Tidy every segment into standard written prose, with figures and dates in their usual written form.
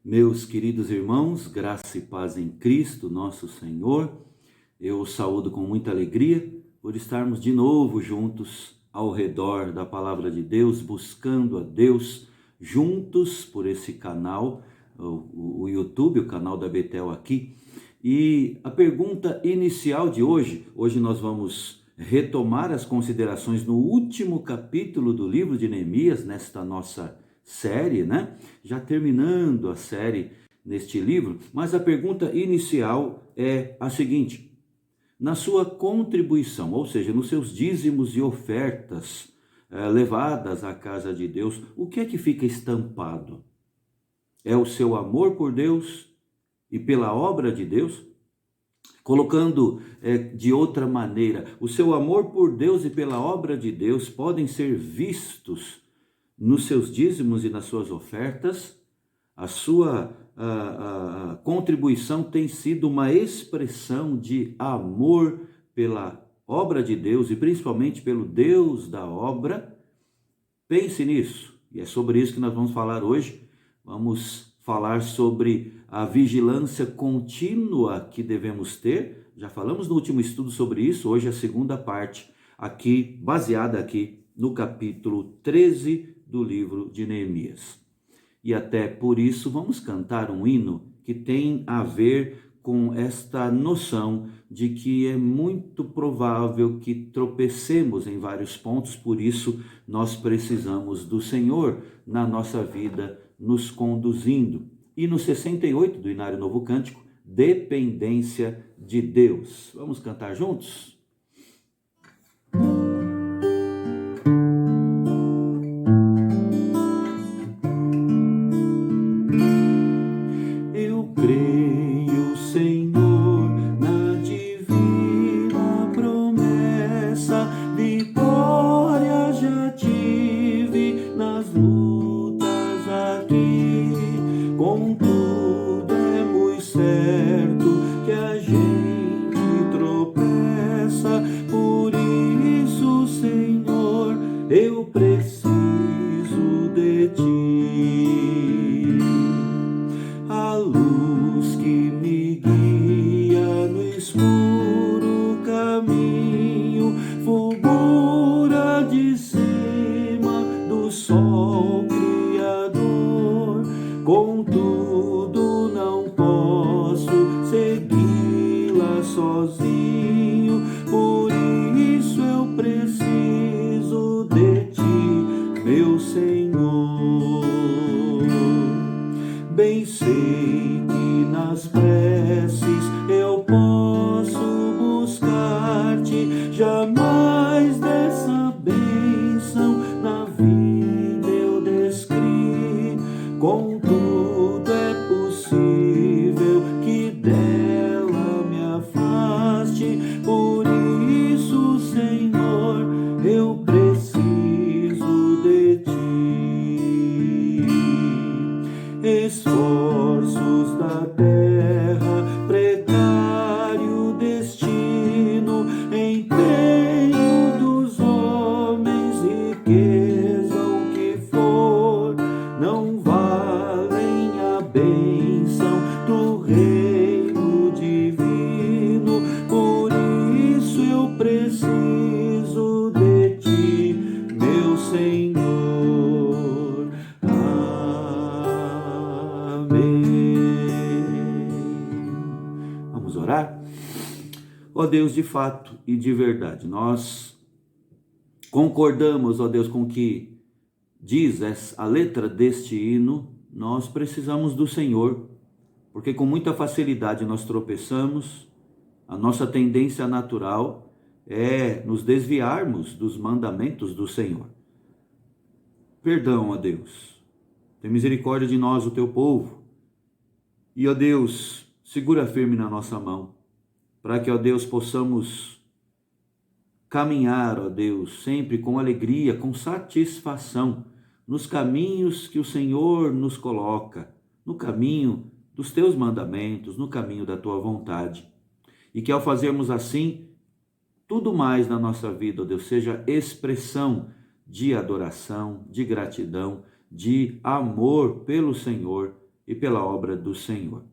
Meus queridos irmãos, graça e paz em Cristo, nosso Senhor, eu os saúdo com muita alegria por estarmos de novo juntos ao redor da Palavra de Deus, buscando a Deus juntos por esse canal, o YouTube, o canal da Betel aqui. E a pergunta inicial de hoje nós vamos retomar as considerações no último capítulo do livro de Neemias, nesta nossa série, né? Já terminando a série neste livro, mas a pergunta inicial é a seguinte: na sua contribuição, ou seja, nos seus dízimos e ofertas levadas à casa de Deus, o que é que fica estampado? É o seu amor por Deus e pela obra de Deus? Colocando de outra maneira, o seu amor por Deus e pela obra de Deus podem ser vistos nos seus dízimos e nas suas ofertas. A sua contribuição tem sido uma expressão de amor pela obra de Deus e principalmente pelo Deus da obra. Pense nisso, e é sobre isso que nós vamos falar hoje. Vamos falar sobre a vigilância contínua que devemos ter. Já falamos no último estudo sobre isso. Hoje é a segunda parte, aqui baseada aqui no capítulo 13 do livro de Neemias. E até por isso vamos cantar um hino que tem a ver com esta noção de que é muito provável que tropecemos em vários pontos, por isso nós precisamos do Senhor na nossa vida, nos conduzindo. E no 68 do Inário Novo Cântico, dependência de Deus. Vamos cantar juntos? Eu creio, Senhor, na divina promessa, vitória já tive nas lutas aqui. Contudo, é muito certo que a gente tropeça, por isso, Senhor, eu preciso de Ti. A luz que me guia no escuro caminho, fulgura de cima do sol criador. Contudo, não posso segui-la sozinho, por isso eu preciso de Ti, meu Senhor. Bem sei que nas preces eu posso buscar-te, jamais dessa bênção na vida eu descri. Contudo, é possível que dela me afaste, por isso, Senhor, eu preciso de Ti. Esforços da terra, precário destino, empenho dos homens, riqueza, o que for, não valem a bênção do reino divino, por isso eu preciso de Ti, meu Senhor. Vamos orar? Ó Deus, de fato e de verdade, nós concordamos, ó Deus, com o que diz a letra deste hino. Nós precisamos do Senhor, porque com muita facilidade nós tropeçamos. A nossa tendência natural é nos desviarmos dos mandamentos do Senhor. Perdão, ó Deus, tem misericórdia de nós, o Teu povo, e ó Deus, segura firme na nossa mão, para que, ó Deus, possamos caminhar, ó Deus, sempre com alegria, com satisfação, nos caminhos que o Senhor nos coloca, no caminho dos Teus mandamentos, no caminho da Tua vontade. E que ao fazermos assim, tudo mais na nossa vida, ó Deus, seja expressão de adoração, de gratidão, de amor pelo Senhor e pela obra do Senhor.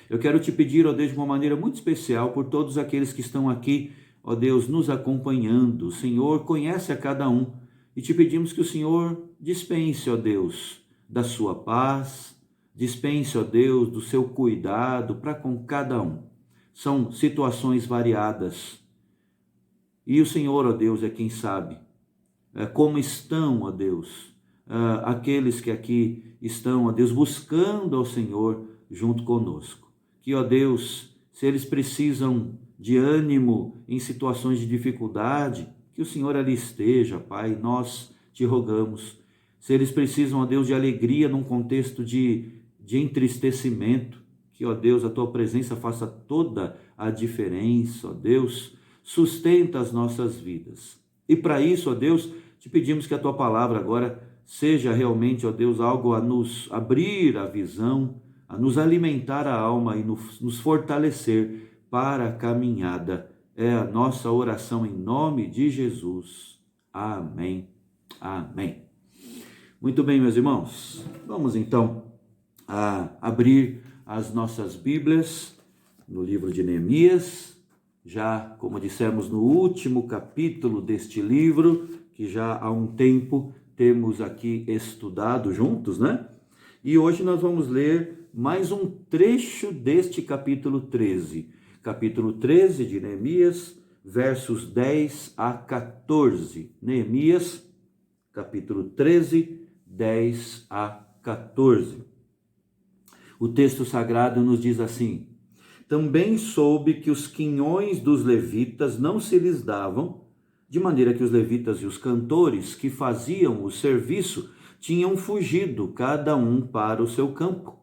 Eu quero te pedir, ó Deus, de uma maneira muito especial por todos aqueles que estão aqui, ó Deus, nos acompanhando. O Senhor conhece a cada um e te pedimos que o Senhor dispense, ó Deus, da sua paz, dispense, ó Deus, do seu cuidado para com cada um. São situações variadas e o Senhor, ó Deus, é quem sabe como estão, ó Deus, aqueles que aqui estão, ó Deus, buscando ao Senhor junto conosco. Que, ó Deus, se eles precisam de ânimo em situações de dificuldade, que o Senhor ali esteja, Pai, nós te rogamos. Se eles precisam, ó Deus, de alegria num contexto de entristecimento, que, ó Deus, a tua presença faça toda a diferença, ó Deus, sustenta as nossas vidas. E para isso, ó Deus, te pedimos que a tua palavra agora seja realmente, ó Deus, algo a nos abrir a visão, a nos alimentar a alma e nos fortalecer para a caminhada. É a nossa oração em nome de Jesus. Amém. Amém. Muito bem, meus irmãos. Vamos então abrir as nossas Bíblias no livro de Neemias. Já, como dissemos, no último capítulo deste livro, que já há um tempo temos aqui estudado juntos, né? E hoje nós vamos ler mais um trecho deste capítulo 13. Capítulo 13 de Neemias, versos 10 a 14. Neemias, capítulo 13, 10 a 14. O texto sagrado nos diz assim: também soube que os quinhões dos levitas não se lhes davam, de maneira que os levitas e os cantores que faziam o serviço tinham fugido, cada um para o seu campo.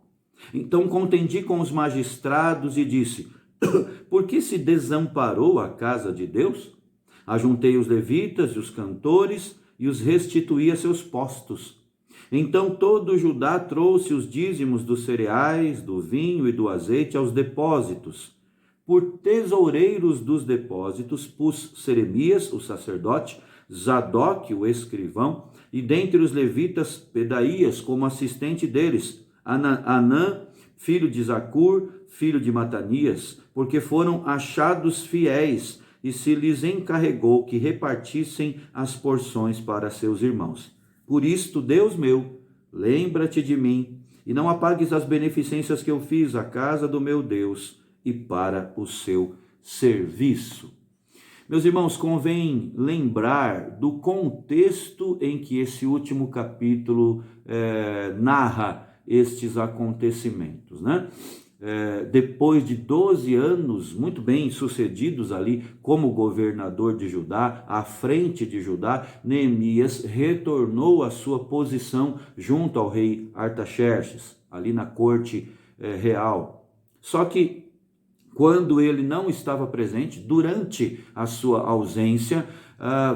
Então contendi com os magistrados e disse: por que se desamparou a casa de Deus? Ajuntei os levitas e os cantores e os restituí a seus postos. Então todo Judá trouxe os dízimos dos cereais, do vinho e do azeite aos depósitos. Por tesoureiros dos depósitos pus Seremias, o sacerdote, Zadoque, o escrivão, e dentre os levitas Pedaías como assistente deles, Anã, filho de Zacur, filho de Matanias, porque foram achados fiéis, e se lhes encarregou que repartissem as porções para seus irmãos. Por isto, Deus meu, lembra-te de mim, e não apagues as beneficências que eu fiz à casa do meu Deus e para o seu serviço. Meus irmãos, convém lembrar do contexto em que esse último capítulo narra estes acontecimentos, né? Depois de 12 anos muito bem sucedidos ali como governador de Judá, à frente de Judá, Neemias retornou à sua posição junto ao rei Artaxerxes, ali na corte real. Só que quando ele não estava presente, durante a sua ausência,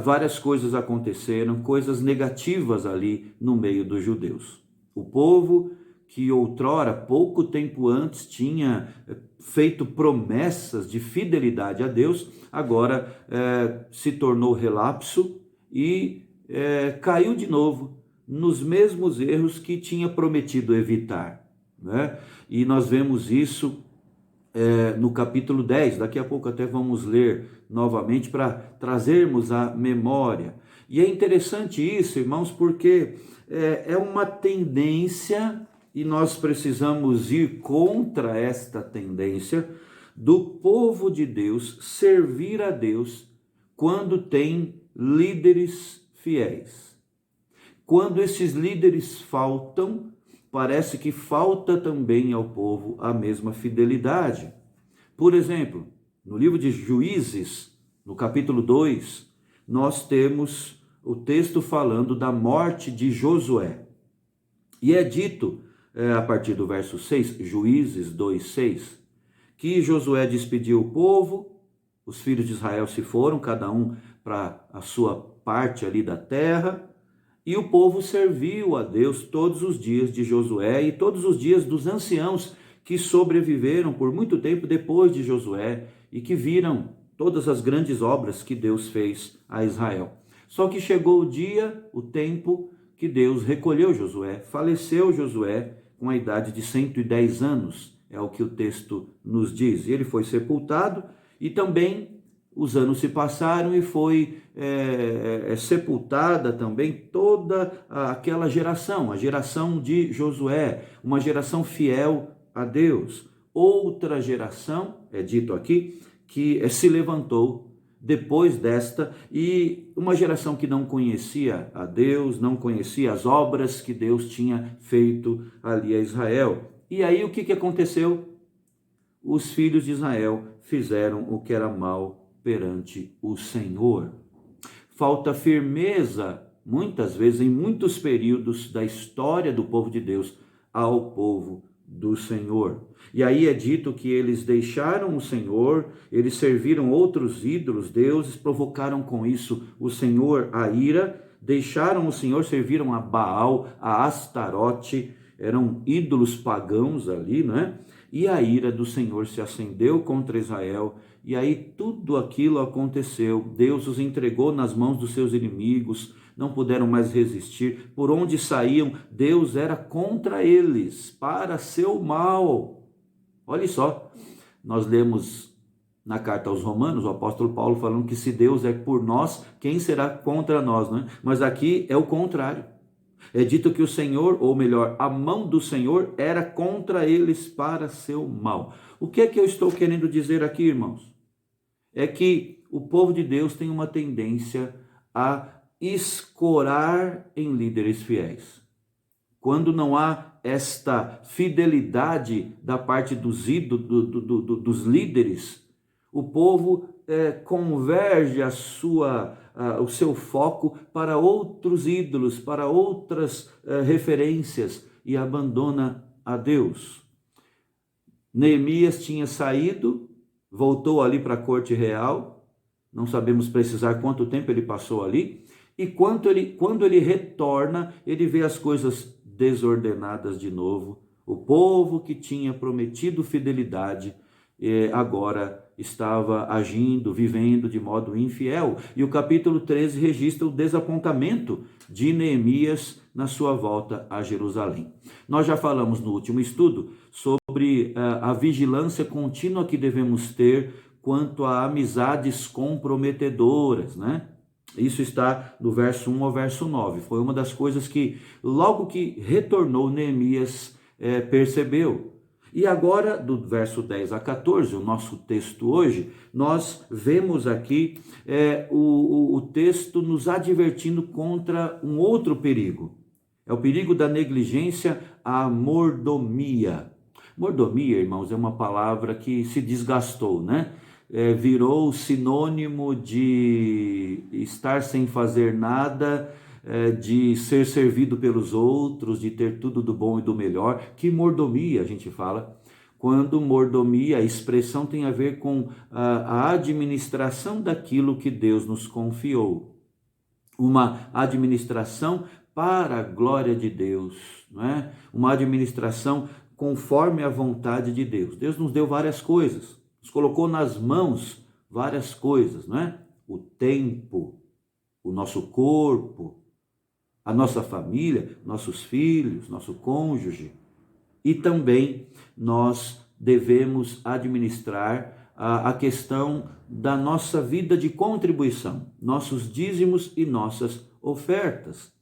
várias coisas aconteceram, coisas negativas ali no meio dos judeus. O povo que outrora, pouco tempo antes, tinha feito promessas de fidelidade a Deus, agora se tornou relapso e caiu de novo nos mesmos erros que tinha prometido evitar, né? E nós vemos isso no capítulo 10, daqui a pouco até vamos ler novamente para trazermos a memória. E é interessante isso, irmãos, porque é uma tendência, e nós precisamos ir contra esta tendência do povo de Deus servir a Deus quando tem líderes fiéis. Quando esses líderes faltam, parece que falta também ao povo a mesma fidelidade. Por exemplo, no livro de Juízes, no capítulo 2, nós temos o texto falando da morte de Josué. E é dito, a partir do verso 6, Juízes 2:6, que Josué despediu o povo, os filhos de Israel se foram, cada um para a sua parte ali da terra, e o povo serviu a Deus todos os dias de Josué e todos os dias dos anciãos que sobreviveram por muito tempo depois de Josué e que viram todas as grandes obras que Deus fez a Israel. Só que chegou o dia, o tempo que Deus recolheu Josué, faleceu Josué, com a idade de 110 anos, é o que o texto nos diz. Ele foi sepultado e também os anos se passaram e foi sepultada também toda aquela geração, a geração de Josué, uma geração fiel a Deus. Outra geração, é dito aqui, que se levantou depois desta, e uma geração que não conhecia a Deus, não conhecia as obras que Deus tinha feito ali a Israel. E aí o que aconteceu? Os filhos de Israel fizeram o que era mal perante o Senhor. Falta firmeza, muitas vezes, em muitos períodos da história do povo de Deus, ao povo do Senhor. E aí é dito que eles deixaram o Senhor, eles serviram outros ídolos, deuses, provocaram com isso o Senhor a ira, deixaram o Senhor, serviram a Baal, a Astarote, eram ídolos pagãos ali, né? E a ira do Senhor se acendeu contra Israel, e aí tudo aquilo aconteceu. Deus os entregou nas mãos dos seus inimigos, não puderam mais resistir. Por onde saíam, Deus era contra eles, para seu mal. Olha só, nós lemos na carta aos Romanos, o apóstolo Paulo falando que se Deus é por nós, quem será contra nós, né? Mas aqui é o contrário. É dito que o Senhor, ou melhor, a mão do Senhor era contra eles para seu mal. O que é que eu estou querendo dizer aqui, irmãos? É que o povo de Deus tem uma tendência a escorar em líderes fiéis. Quando não há esta fidelidade da parte dos líderes, o povo converge o seu foco para outros ídolos, para outras referências e abandona a Deus. Neemias tinha saído, voltou ali para a corte real, não sabemos precisar quanto tempo ele passou ali, e quando ele retorna, ele vê as coisas desordenadas de novo. O povo que tinha prometido fidelidade agora estava agindo, vivendo de modo infiel. E o capítulo 13 registra o desapontamento de Neemias na sua volta a Jerusalém. Nós já falamos no último estudo sobre a vigilância contínua que devemos ter quanto a amizades comprometedoras, né? Isso está do verso 1 ao verso 9. Foi uma das coisas que, logo que retornou, Neemias percebeu. E agora, do verso 10 a 14, o nosso texto hoje, nós vemos aqui o texto nos advertindo contra um outro perigo. É o perigo da negligência à mordomia. Mordomia, irmãos, é uma palavra que se desgastou, né? Virou sinônimo de estar sem fazer nada, de ser servido pelos outros, de ter tudo do bom e do melhor. Que mordomia a gente fala? Quando mordomia, a expressão tem a ver com a administração daquilo que Deus nos confiou. Uma administração para a glória de Deus, não é? Uma administração conforme a vontade de Deus. Deus nos deu várias coisas, nos colocou nas mãos várias coisas, não é? O tempo, o nosso corpo, a nossa família, nossos filhos, nosso cônjuge. E também nós devemos administrar a questão da nossa vida de contribuição, nossos dízimos e nossas ofertas.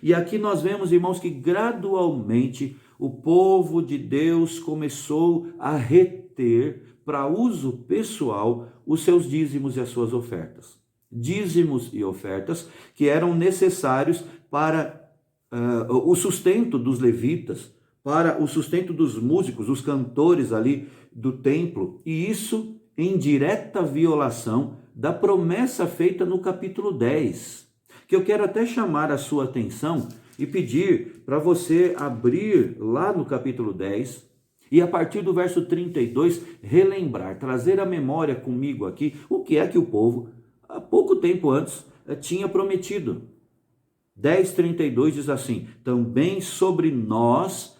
E aqui nós vemos, irmãos, que gradualmente o povo de Deus começou a reter para uso pessoal os seus dízimos e as suas ofertas. Dízimos e ofertas que eram necessários para o sustento dos levitas, para o sustento dos músicos, os cantores ali do templo, e isso em direta violação da promessa feita no capítulo 10, que eu quero até chamar a sua atenção e pedir para você abrir lá no capítulo 10, e a partir do verso 32, relembrar, trazer à memória comigo aqui o que é que o povo, há pouco tempo antes, tinha prometido. 10:32 diz assim: também sobre nós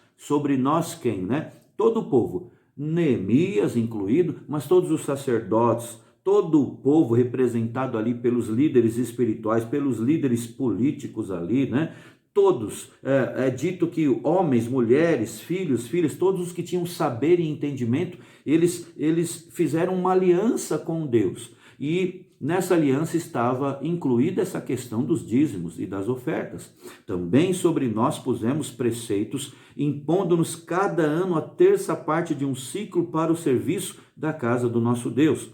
quem, né? Todo o povo, Neemias incluído, mas todos os sacerdotes, todo o povo representado ali pelos líderes espirituais, pelos líderes políticos ali, né? todos, é dito que homens, mulheres, filhos, filhas, todos os que tinham saber e entendimento, eles fizeram uma aliança com Deus. E nessa aliança estava incluída essa questão dos dízimos e das ofertas. Também sobre nós pusemos preceitos, impondo-nos cada ano a terça parte de um ciclo para o serviço da casa do nosso Deus.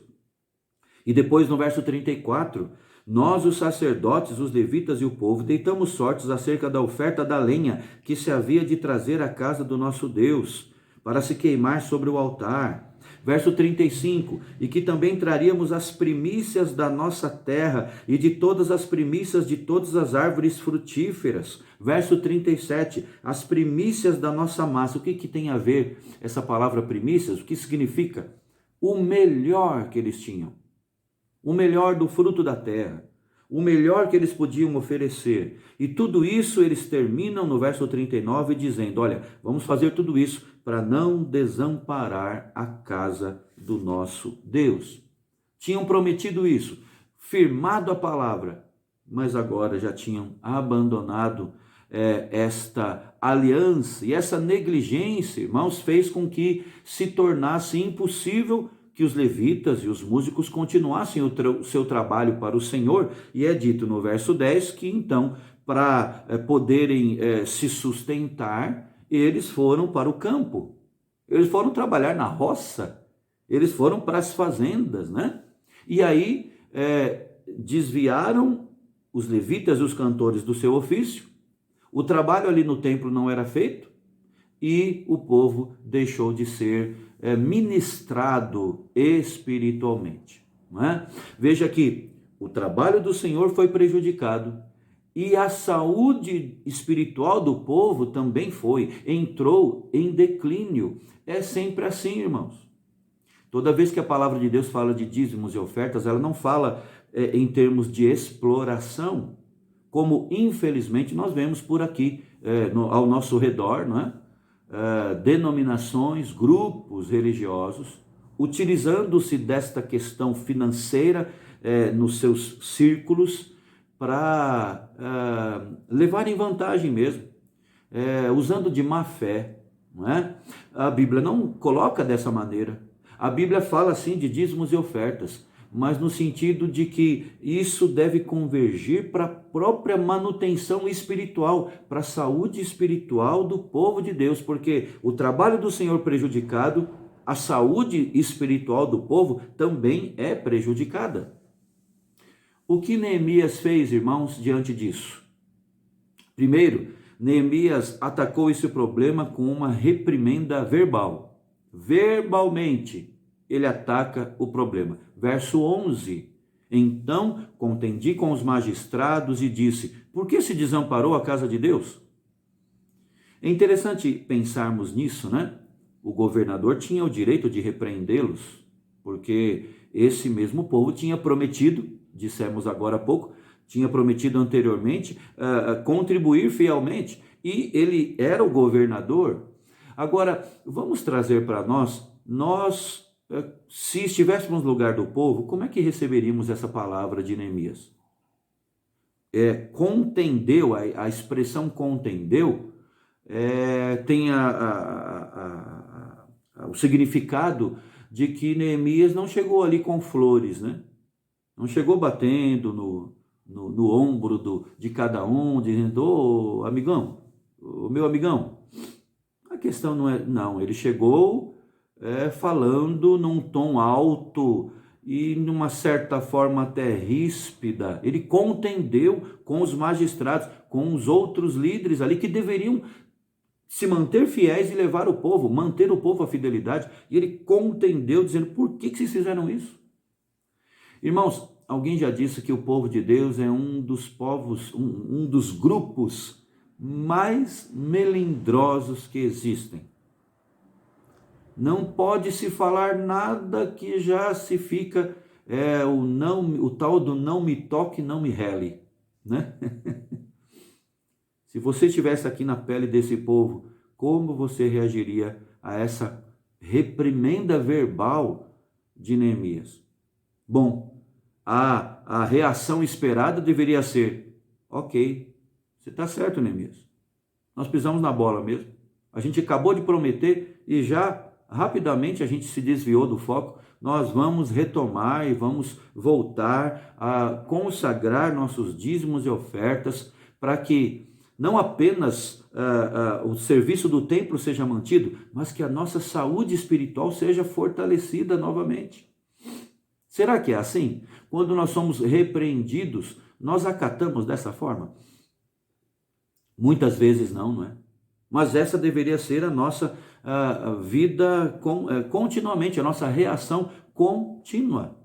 E depois no verso 34, nós, os sacerdotes, os levitas e o povo, deitamos sortes acerca da oferta da lenha que se havia de trazer à casa do nosso Deus, para se queimar sobre o altar. Verso 35, e que também traríamos as primícias da nossa terra e de todas as primícias de todas as árvores frutíferas. Verso 37, as primícias da nossa massa. O que tem a ver essa palavra primícias? O que significa? O melhor que eles tinham. O melhor do fruto da terra, o melhor que eles podiam oferecer. E tudo isso eles terminam no verso 39 dizendo, olha, vamos fazer tudo isso para não desamparar a casa do nosso Deus. Tinham prometido isso, firmado a palavra, mas agora já tinham abandonado esta aliança. E essa negligência, irmãos, fez com que se tornasse impossível que os levitas e os músicos continuassem o seu trabalho para o Senhor, e é dito no verso 10 que então, para poderem se sustentar, eles foram para o campo, eles foram trabalhar na roça, eles foram para as fazendas, né? E aí desviaram os levitas e os cantores do seu ofício, o trabalho ali no templo não era feito, e o povo deixou de ser ministrado espiritualmente. Não é? Veja que o trabalho do Senhor foi prejudicado e a saúde espiritual do povo também entrou em declínio. É sempre assim, irmãos. Toda vez que a palavra de Deus fala de dízimos e ofertas, ela não fala em termos de exploração, como infelizmente nós vemos por aqui ao nosso redor, não é? Denominações, grupos religiosos, utilizando-se desta questão financeira nos seus círculos para levarem vantagem mesmo, usando de má fé, não é? A Bíblia não coloca dessa maneira. A Bíblia fala assim de dízimos e ofertas, mas no sentido de que isso deve convergir para a própria manutenção espiritual, para a saúde espiritual do povo de Deus, porque o trabalho do Senhor prejudicado, a saúde espiritual do povo também é prejudicada. O que Neemias fez, irmãos, diante disso? Primeiro, Neemias atacou esse problema com uma reprimenda verbal. Verbalmente, ele ataca o problema. Verso 11, então contendi com os magistrados e disse, por que se desamparou a casa de Deus? É interessante pensarmos nisso, né? O governador tinha o direito de repreendê-los, porque esse mesmo povo tinha prometido, dissemos agora há pouco, tinha prometido anteriormente, contribuir fielmente, e ele era o governador. Agora, vamos trazer para nós, se estivéssemos no lugar do povo, como é que receberíamos essa palavra de Neemias? Contendeu, a expressão contendeu, tem o significado de que Neemias não chegou ali com flores, né? Não chegou batendo no ombro de cada um, dizendo, ô amigão, ô meu amigão. A questão não, ele chegou falando num tom alto e numa certa forma até ríspida. Ele contendeu com os magistrados, com os outros líderes ali que deveriam se manter fiéis e levar o povo, manter o povo à fidelidade. E ele contendeu dizendo, por que vocês fizeram isso? Irmãos, alguém já disse que o povo de Deus é um dos povos, um dos grupos mais melindrosos que existem. Não pode se falar nada que já se fica o tal do não me toque, não me rele, né? Se você estivesse aqui na pele desse povo, como você reagiria a essa reprimenda verbal de Neemias? Bom, a reação esperada deveria ser, ok, Você está certo, Neemias. Nós pisamos na bola mesmo. A gente acabou de prometer e já rapidamente a gente se desviou do foco. Nós vamos retomar e vamos voltar a consagrar nossos dízimos e ofertas para que não apenas o serviço do templo seja mantido, mas que a nossa saúde espiritual seja fortalecida novamente. Será que é assim? Quando nós somos repreendidos, nós acatamos dessa forma? Muitas vezes não é? Mas essa deveria ser a nossa vida continuamente, a nossa reação contínua.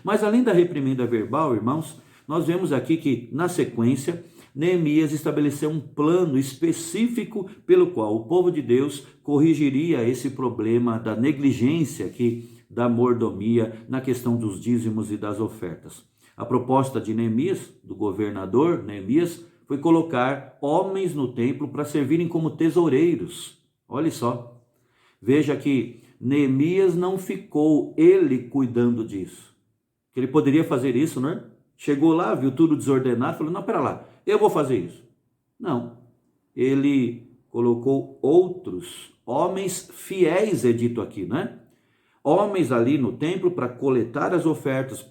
Mas além da reprimenda verbal, irmãos, nós vemos aqui que, na sequência, Neemias estabeleceu um plano específico pelo qual o povo de Deus corrigiria esse problema da negligência da mordomia na questão dos dízimos e das ofertas. A proposta de Neemias, do governador Neemias, foi colocar homens no templo para servirem como tesoureiros. Olha só, veja que Neemias não ficou ele cuidando disso. Ele poderia fazer isso, não é? Chegou lá, viu tudo desordenado, falou, não, pera lá, eu vou fazer isso. Não, ele colocou outros homens fiéis, é dito aqui, né? Homens ali no templo para coletar as ofertas,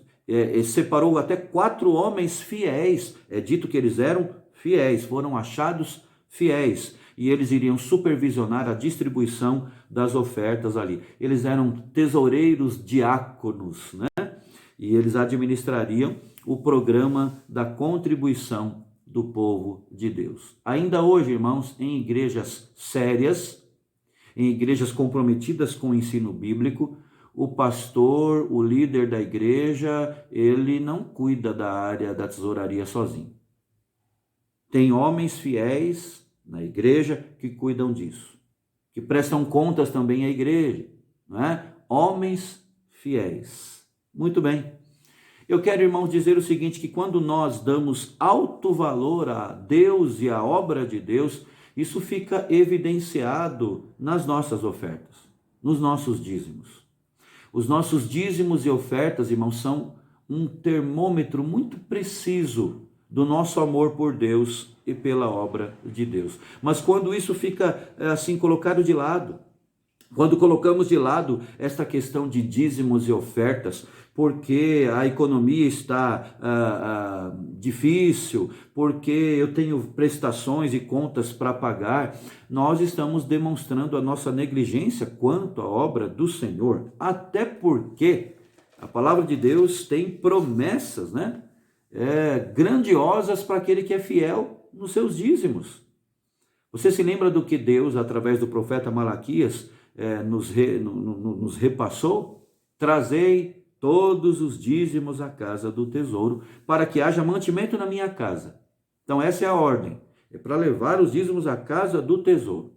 separou até 4 homens fiéis, é dito que eles eram fiéis, foram achados fiéis, e eles iriam supervisionar a distribuição das ofertas ali. Eles eram tesoureiros diáconos, né? E eles administrariam o programa da contribuição do povo de Deus. Ainda hoje, irmãos, em igrejas sérias, em igrejas comprometidas com o ensino bíblico, o pastor, o líder da igreja, ele não cuida da área da tesouraria sozinho. Tem homens fiéis na igreja que cuidam disso, que prestam contas também à igreja, não é? Homens fiéis. Muito bem. Eu quero, irmãos, dizer o seguinte, que quando nós damos alto valor a Deus e à obra de Deus, isso fica evidenciado nas nossas ofertas, nos nossos dízimos. Os nossos dízimos e ofertas, irmãos, são um termômetro muito preciso do nosso amor por Deus e pela obra de Deus. Mas quando isso fica assim colocado de lado, quando colocamos de lado esta questão de dízimos e ofertas, porque a economia está difícil, porque eu tenho prestações e contas para pagar, nós estamos demonstrando a nossa negligência quanto à obra do Senhor, até porque a palavra de Deus tem promessas, né? Grandiosas para aquele que é fiel nos seus dízimos. Você se lembra do que Deus, através do profeta Malaquias, nos repassou? Trazei todos os dízimos à casa do tesouro, para que haja mantimento na minha casa. Então essa é a ordem, é para levar os dízimos à casa do tesouro.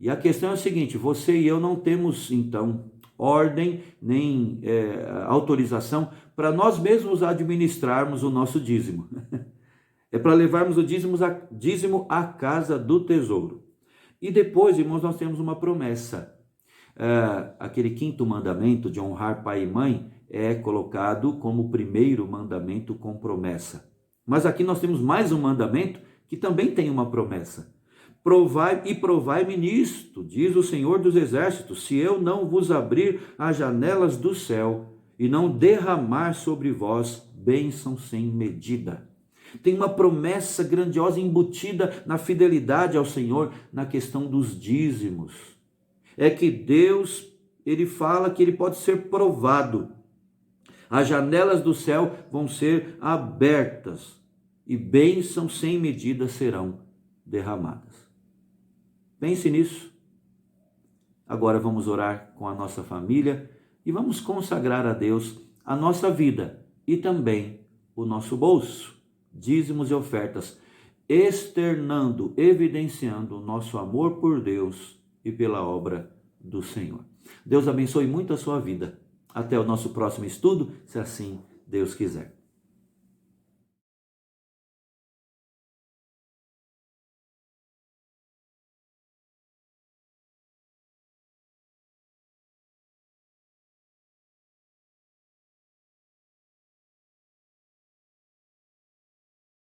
E a questão é a seguinte, você e eu não temos então ordem, nem autorização para nós mesmos administrarmos o nosso dízimo. É para levarmos o dízimo à casa do tesouro. E depois, irmãos, nós temos uma promessa. Aquele 5º mandamento de honrar pai e mãe é colocado como o primeiro mandamento com promessa. Mas aqui nós temos mais um mandamento que também tem uma promessa. Provai-me nisto, diz o Senhor dos Exércitos, se eu não vos abrir as janelas do céu e não derramar sobre vós bênção sem medida. Tem uma promessa grandiosa embutida na fidelidade ao Senhor na questão dos dízimos. É que Deus, ele fala que ele pode ser provado. As janelas do céu vão ser abertas e bênçãos sem medida serão derramadas. Pense nisso. Agora vamos orar com a nossa família e vamos consagrar a Deus a nossa vida e também o nosso bolso, dízimos e ofertas, externando, evidenciando o nosso amor por Deus e pela obra do Senhor. Deus abençoe muito a sua vida. Até o nosso próximo estudo, se assim Deus quiser.